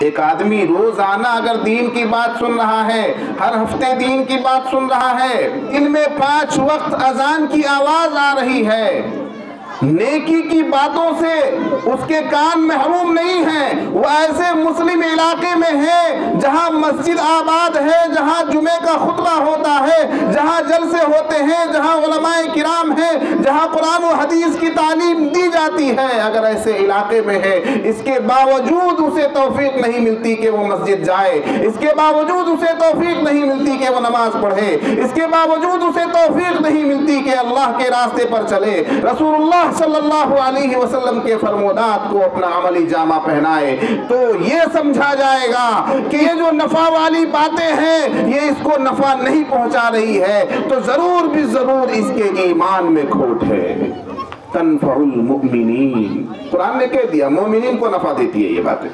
ایک آدمی روزانہ اگر دین کی بات سن رہا ہے، ہر ہفتے دین کی بات سن رہا ہے، ان میں 5 وقت اذان کی آواز آ رہی ہے، نیکی کی باتوں سے اس کے کان محروم نہیں ہیں، وہ ایسے مسلم علاقے میں ہے جہاں مسجد آباد ہے، جہاں جمعے کا خطبہ ہوتا ہے، جہاں جلسے ہوتے ہیں، جہاں علماء کرام ہیں، جہاں قرآن و حدیث کی تعلیم دی جاتی ہے، اگر ایسے علاقے میں ہے، اس کے باوجود اسے توفیق نہیں ملتی کہ وہ مسجد جائے، اس کے باوجود اسے توفیق نہیں ملتی کہ وہ نماز پڑھے، اس کے باوجود اسے توفیق نہیں ملتی کہ اللہ کے راستے پر چلے، رسول اللہ صلی اللہ علیہ وسلم کے فرمودات کو اپنا عملی جامہ پہنائے، تو یہ سمجھا جائے گا کہ یہ جو نفع والی باتیں ہیں یہ اس کو نفع نہیں پہنچا رہی ہے، تو ضرور بھی ضرور اس کے ایمان میں کھوٹ ہے۔ تنفع المؤمنین، قرآن نے کہہ دیا مومنین کو نفع دیتی ہے یہ باتیں۔